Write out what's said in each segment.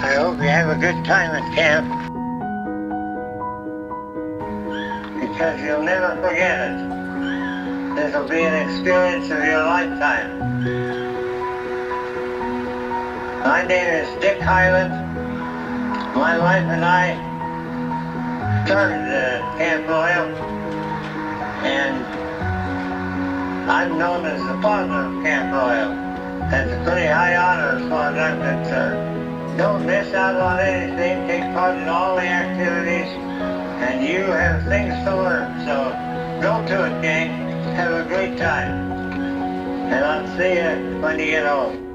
I hope you have a good time at camp, because you'll never forget it. This will be an experience of your lifetime. My name is Dick Hyland. My wife and I started Camp Royal, and I'm known as the father of Camp Royal. That's a pretty high honor as far as I'm concerned. Don't miss out on anything, take part in all the activities, and you have things to learn. So go to it, gang. Have a great time. And I'll see you when you get home.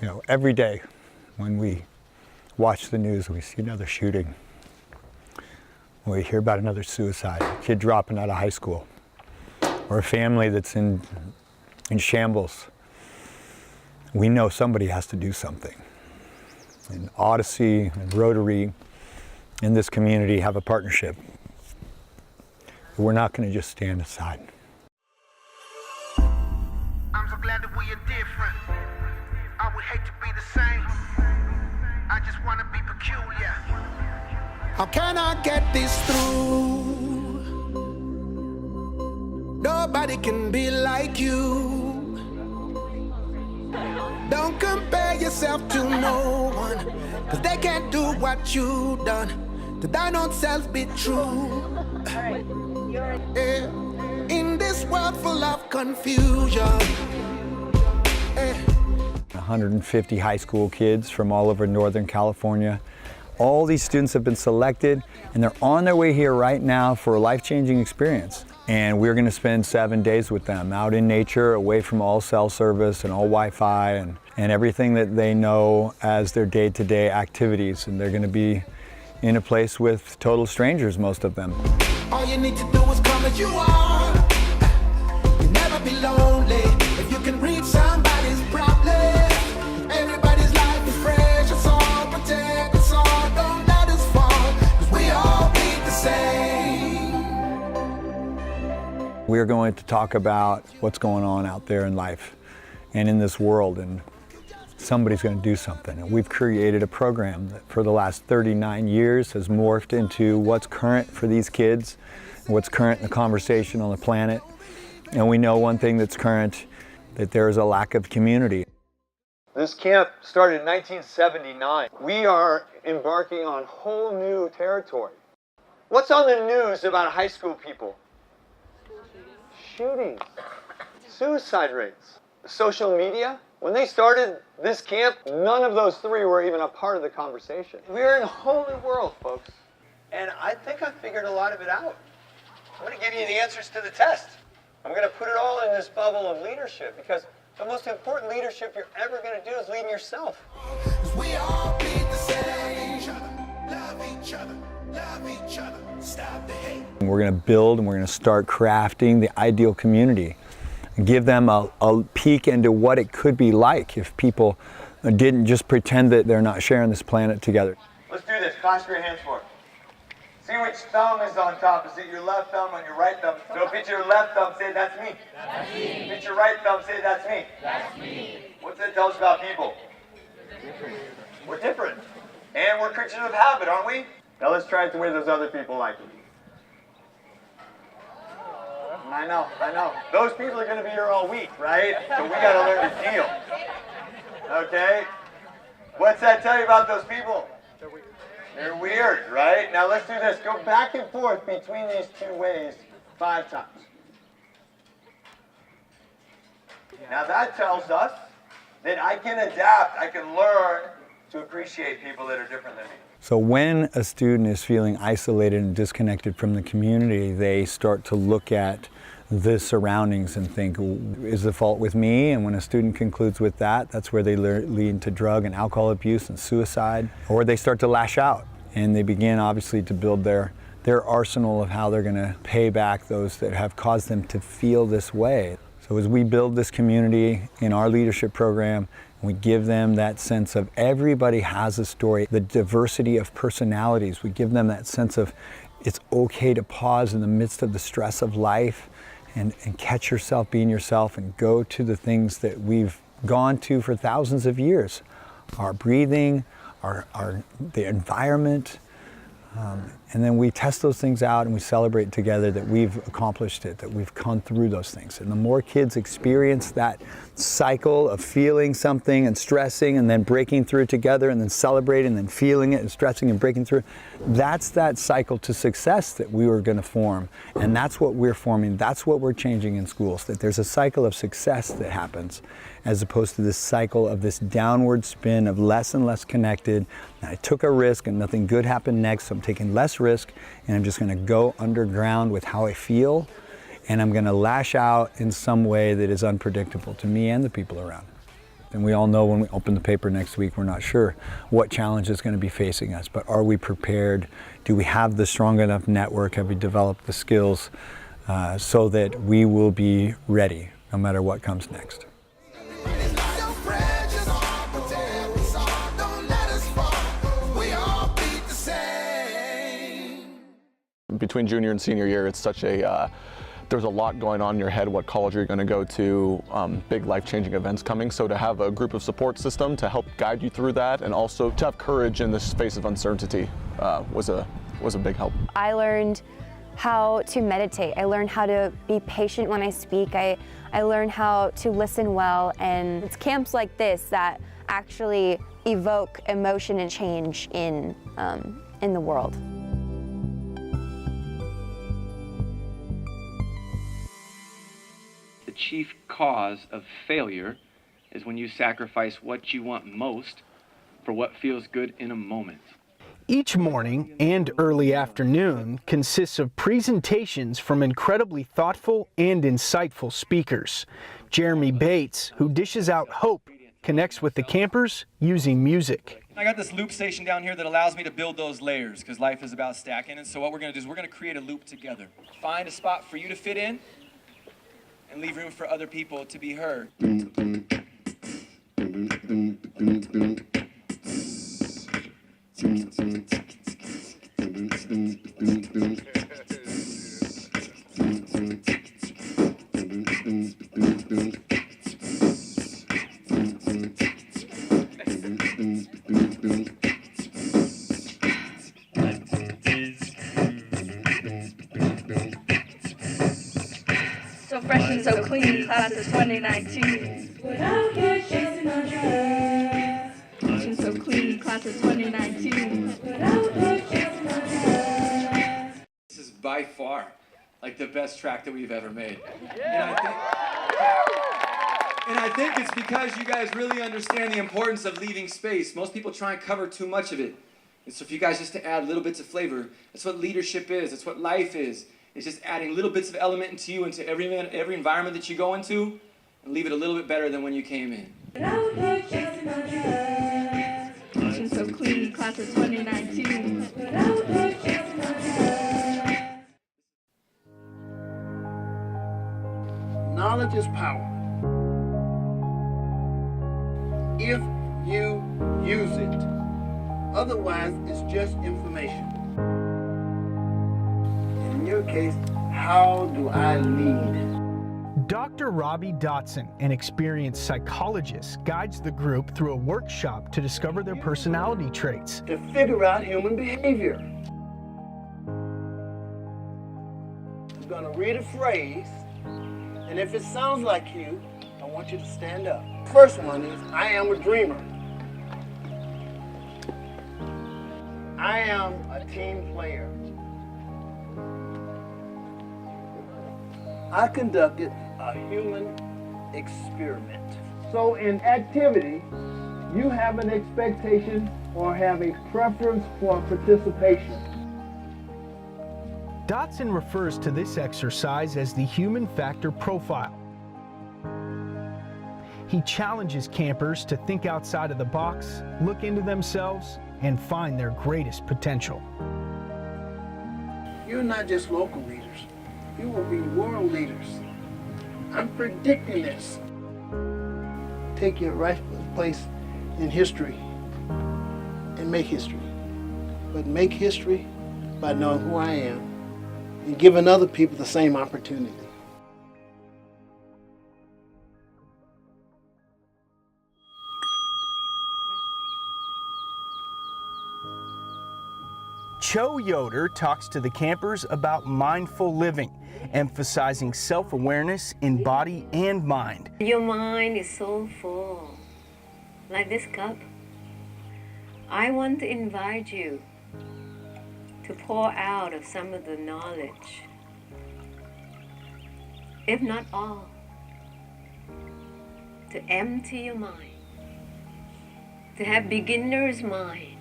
You know, every day when we watch the news, we see another shooting. We hear about another suicide, a kid dropping out of high school, or a family that's in shambles. We know somebody has to do something. And Odyssey and Rotary in this community have a partnership. We're not going to just stand aside. I'm so glad that we are different. I would hate to be the same. I just want to be peculiar. How can I get this through? Nobody can be like you. Don't compare yourself to no one, 'cause they can't do what you done. To thine own self be true. Yeah. In this world full of confusion. 150 high school kids from all over Northern California. All these students have been selected, and they're on their way here right now for a life-changing experience. And we're going to spend 7 days with them out in nature, away from all cell service and all Wi-Fi and everything that they know as their day-to-day activities. And they're going to be in a place with total strangers, most of them. All you need to do is come as you are. You'll never be lonely if you can read somebody's problem. Everybody's life is precious, so protect us all. Don't let us fall, 'cause we all bleed the same. We're going to talk about what's going on out there in life and in this world, and somebody's going to do something. And we've created a program that for the last 39 years has morphed into what's current for these kids, what's current in the conversation on the planet. And we know one thing that's current, that there is a lack of community. This camp started in 1979. We are embarking on whole new territory. What's on the news about high school people? Shootings, suicide rates, social media. When they started this camp, none of those three were even a part of the conversation. We're in a whole new world, folks. And I think I figured a lot of it out. I'm going to give you the answers to the test. I'm going to put it all in this bubble of leadership, because the most important leadership you're ever going to do is leading yourself. We all bleed the same. Love each other, love each other, stop the hate. We're going to build and we're going to start crafting the ideal community. Give them a peek into what it could be like if people didn't just pretend that they're not sharing this planet together. Let's do this. Clasp your hands for it. See which thumb is on top. Is it your left thumb or your right thumb? So if it's your left thumb, say, that's me. That's me. If it's your right thumb, say, that's me. That's me. What's that tell us about people? We're different. And we're creatures of habit, aren't we? Now let's try it the way those other people like it. I know. Those people are going to be here all week, right? So we got to learn to deal. Okay? What's that tell you about those people? They're weird, right? Now let's do this. Go back and forth between these two ways 5 times. Now that tells us that I can adapt, I can learn to appreciate people that are different than me. So when a student is feeling isolated and disconnected from the community, they start to look at the surroundings and think, is the fault with me? And when a student concludes with that, that's where they lead to drug and alcohol abuse and suicide, or they start to lash out and they begin obviously to build their arsenal of how they're going to pay back those that have caused them to feel this way. So as we build this community in our leadership program, we give them that sense of everybody has a story, the diversity of personalities. We give them that sense of it's okay to pause in the midst of the stress of life and catch yourself being yourself and go to the things that we've gone to for thousands of years. Our breathing, the environment, and then we test those things out and we celebrate together that we've accomplished it, that we've gone through those things. And the more kids experience that cycle of feeling something and stressing and then breaking through together and then celebrating and then feeling it and stressing and breaking through, that's that cycle to success that we were going to form. And that's what we're forming, that's what we're changing in schools, that there's a cycle of success that happens as opposed to this cycle of this downward spin of less and less connected. And I took a risk and nothing good happened next, so I'm taking less risk and I'm just going to go underground with how I feel, and I'm going to lash out in some way that is unpredictable to me and the people around. And we all know when we open the paper next week, we're not sure what challenge is going to be facing us, but are we prepared? Do we have the strong enough network? Have we developed the skills so that we will be ready no matter what comes next? Between junior and senior year, it's such a, there's a lot going on in your head, what college you're going to go to, big life-changing events coming. So to have a group of support system to help guide you through that, and also to have courage in this space of uncertainty was a big help. I learned how to meditate. I learned how to be patient when I speak. I learned how to listen well, and it's camps like this that actually evoke emotion and change in the world. The chief cause of failure is when you sacrifice what you want most for what feels good in a moment. Each morning and early afternoon consists of presentations from incredibly thoughtful and insightful speakers. Jeremy Bates, who dishes out hope, connects with the campers using music. I got this loop station down here that allows me to build those layers because life is about stacking. And so what we're going to do is we're going to create a loop together. Find a spot for you to fit in and leave room for other people to be heard. So fresh and so clean, class of 2019. Without you chasing my dreams. Fresh and so clean, class of 2019. Without you chasing my dreams. This is by far like the best track that we've ever made. And I think it's because you guys really understand the importance of leaving space. Most people try and cover too much of it. And so for you guys just to add little bits of flavor, that's what leadership is, that's what life is. It's just adding little bits of element into you, into every environment that you go into, and leave it a little bit better than when you came in. Fresh and so clean, class of 2019. Knowledge is power. If you use it. Otherwise, it's just information. In your case, how do I lead? Dr. Robbie Dotson, an experienced psychologist, guides the group through a workshop to discover their personality traits. To figure out human behavior. I'm going to read a phrase, and if it sounds like you, I want you to stand up. First one is, I am a dreamer. I am a team player. I conducted a human experiment. So in activity, you have an expectation or have a preference for participation. Dotson refers to this exercise as the human factor profile. He challenges campers to think outside of the box, look into themselves, and find their greatest potential. You're not just local leaders. You will be world leaders. I'm predicting this. Take your rightful place in history and make history. But make history by knowing who I am and giving other people the same opportunity. Cho Yoder talks to the campers about mindful living, emphasizing self-awareness in body and mind. Your mind is so full, like this cup. I want to invite you to pour out of some of the knowledge, if not all, to empty your mind, to have beginner's mind,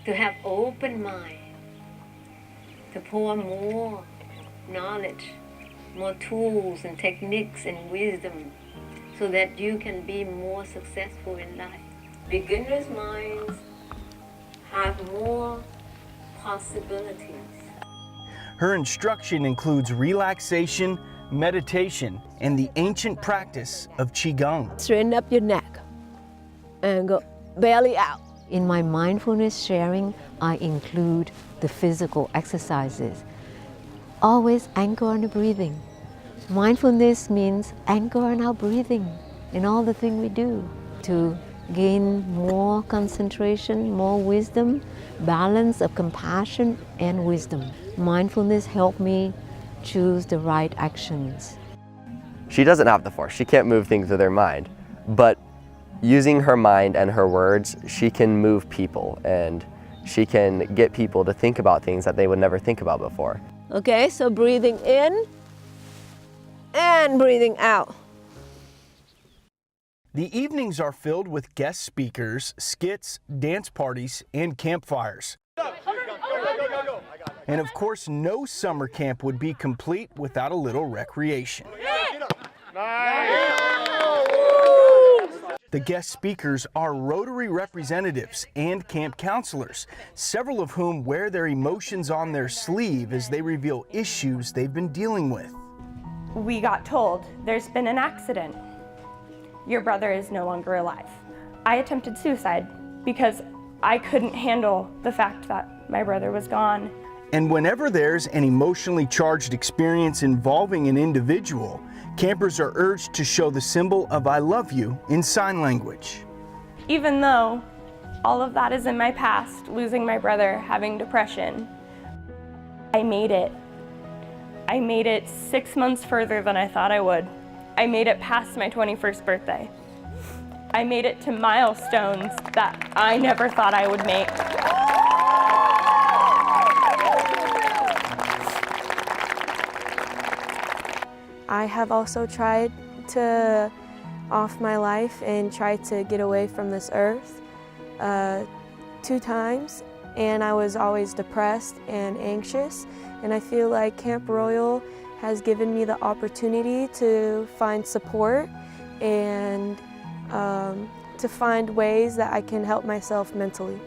to have open mind, to pour more knowledge, more tools and techniques and wisdom so that you can be more successful in life. Beginner's minds have more possibilities. Her instruction includes relaxation, meditation, and the ancient practice of Qigong. Straighten up your neck and go belly out. In my mindfulness sharing, I include the physical exercises. Always anchor on the breathing. Mindfulness means anchor on our breathing in all the things we do to gain more concentration, more wisdom, balance of compassion and wisdom. Mindfulness helped me choose the right actions. She doesn't have the force. She can't move things with her mind, but using her mind and her words, she can move people and she can get people to think about things that they would never think about before. Okay, so breathing in and breathing out. The evenings are filled with guest speakers, skits, dance parties, and campfires. And of course, no summer camp would be complete without a little recreation. The guest speakers are Rotary representatives and camp counselors, several of whom wear their emotions on their sleeve as they reveal issues they've been dealing with. We got told there's been an accident. Your brother is no longer alive. I attempted suicide because I couldn't handle the fact that my brother was gone. And whenever there's an emotionally charged experience involving an individual, campers are urged to show the symbol of I love you in sign language. Even though all of that is in my past, losing my brother, having depression, I made it. I made it 6 months further than I thought I would. I made it past my 21st birthday. I made it to milestones that I never thought I would make. I have also tried to off my life and tried to get away from this earth 2 times, and I was always depressed and anxious, and I feel like Camp Royal has given me the opportunity to find support and to find ways that I can help myself mentally.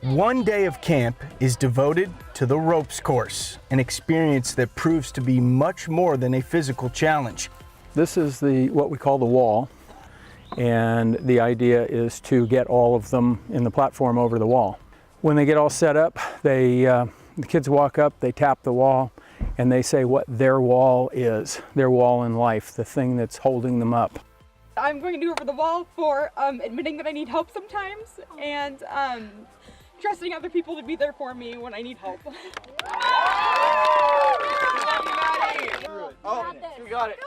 One day of camp is devoted to the ropes course, an experience that proves to be much more than a physical challenge. This is what we call the wall, and the idea is to get all of them in the platform over the wall. When they get all set up, the kids walk up, they tap the wall, and they say what their wall is, their wall in life, the thing that's holding them up. I'm going to do over the wall for admitting that I need help sometimes and trusting other people to be there for me when I need help. Oh, you got it.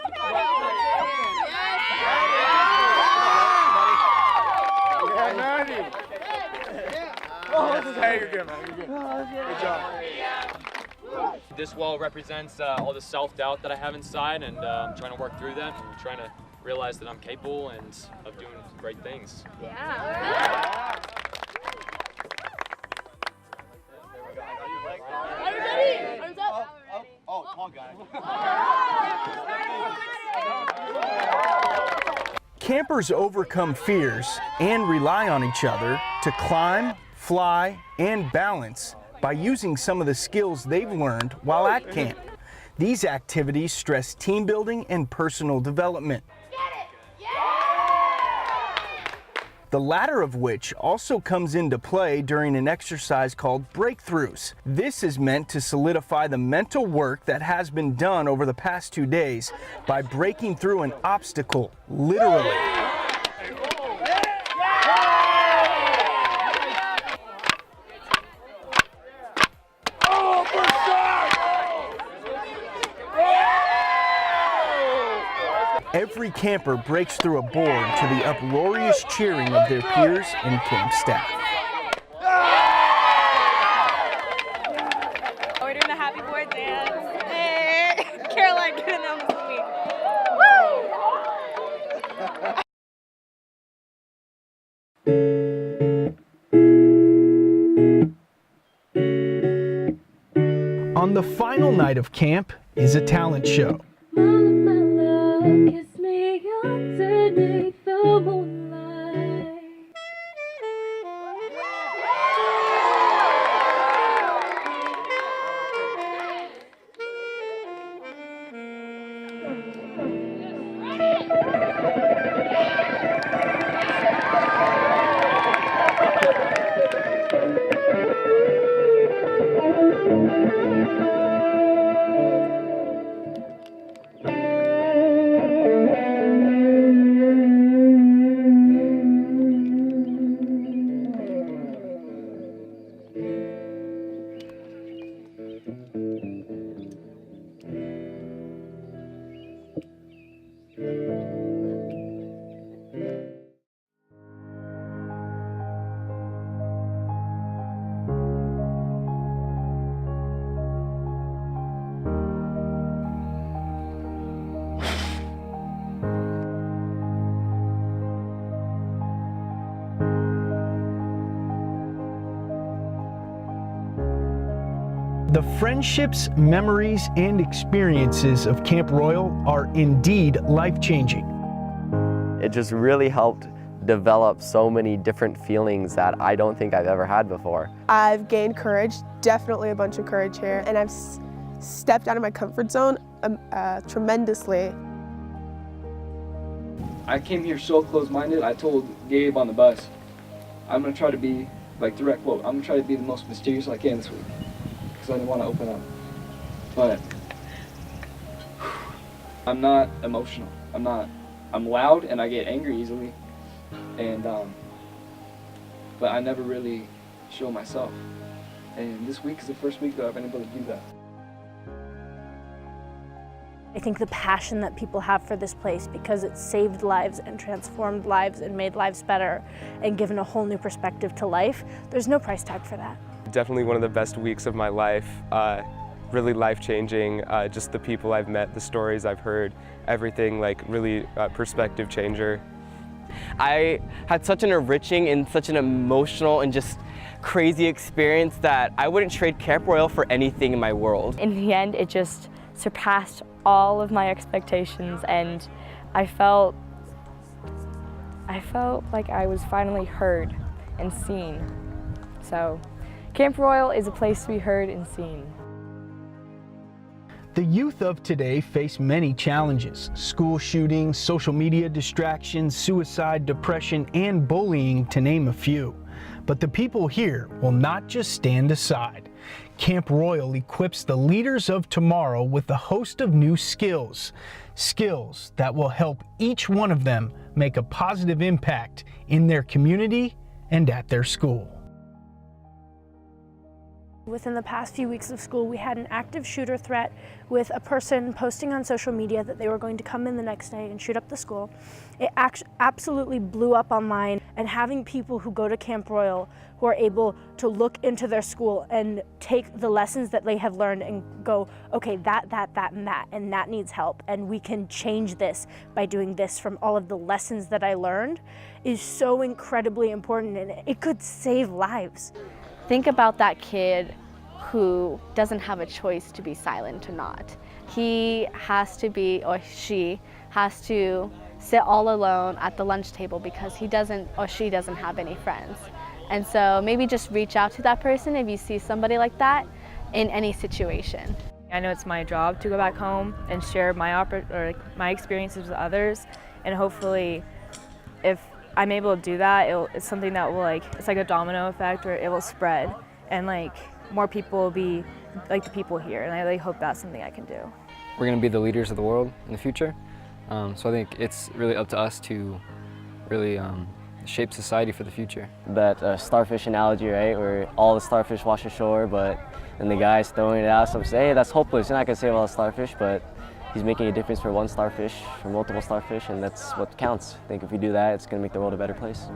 This this wall represents all the self-doubt that I have inside, and I'm trying to work through that and trying to realize that I'm capable and of doing great things. Yeah. Arms up. Oh, tall guy. Campers overcome fears and rely on each other to climb, fly, and balance by using some of the skills they've learned while at camp. These activities stress team building and personal development. The latter of which also comes into play during an exercise called breakthroughs. This is meant to solidify the mental work that has been done over the past 2 days by breaking through an obstacle, literally. Every camper breaks through a board to the uproarious cheering of their peers and camp staff. We're doing a happy board dance. Hey, Caroline, get in with me. On the final night of camp is a talent show. Kiss me underneath the moonlight. The friendships, memories, and experiences of Camp Royal are indeed life-changing. It just really helped develop so many different feelings that I don't think I've ever had before. I've gained courage, definitely a bunch of courage here, and I've stepped out of my comfort zone tremendously. I came here so close-minded. I told Gabe on the bus, I'm gonna try to be, like, direct quote, I'm gonna try to be the most mysterious I can this week, because I didn't want to open up. But I'm not emotional. I'm loud and I get angry easily, and but I never really show myself. And this week is the first week that I've been able to do that. I think the passion that people have for this place, because it saved lives and transformed lives and made lives better and given a whole new perspective to life, there's no price tag for that. Definitely one of the best weeks of my life, really life-changing, just the people I've met, the stories I've heard, everything, like really perspective changer. I had such an enriching and such an emotional and just crazy experience that I wouldn't trade Camp Royal for anything in my world. In the end, it just surpassed all of my expectations, and I felt like I was finally heard and seen. So Camp Royal is a place to be heard and seen. The youth of today face many challenges: school shootings, social media distractions, suicide, depression, and bullying, to name a few. But the people here will not just stand aside. Camp Royal equips the leaders of tomorrow with a host of new skills that will help each one of them make a positive impact in their community and at their school. Within the past few weeks of school, we had an active shooter threat with a person posting on social media that they were going to come in the next day and shoot up the school. It absolutely blew up online, and having people who go to Camp Royal who are able to look into their school and take the lessons that they have learned and go, okay, that, and that needs help, and we can change this by doing this from all of the lessons that I learned, is so incredibly important, and it could save lives. Think about that kid who doesn't have a choice to be silent or not. He has to be, or she has to sit all alone at the lunch table because he doesn't or she doesn't have any friends. And so maybe just reach out to that person if you see somebody like that in any situation. I know it's my job to go back home and share my experiences with others, and hopefully if I'm able to do that, it's something that will it's like a domino effect where it will spread, and more people will be like the people here, and I really hope that's something I can do. We're going to be the leaders of the world in the future, so I think it's really up to us to really shape society for the future. That starfish analogy, right, where all the starfish wash ashore, but then the guy's throwing it out, so say, hey, that's hopeless, you're not going to save all the starfish, but he's making a difference for one starfish, for multiple starfish, and that's what counts. I think if we do that, it's going to make the world a better place.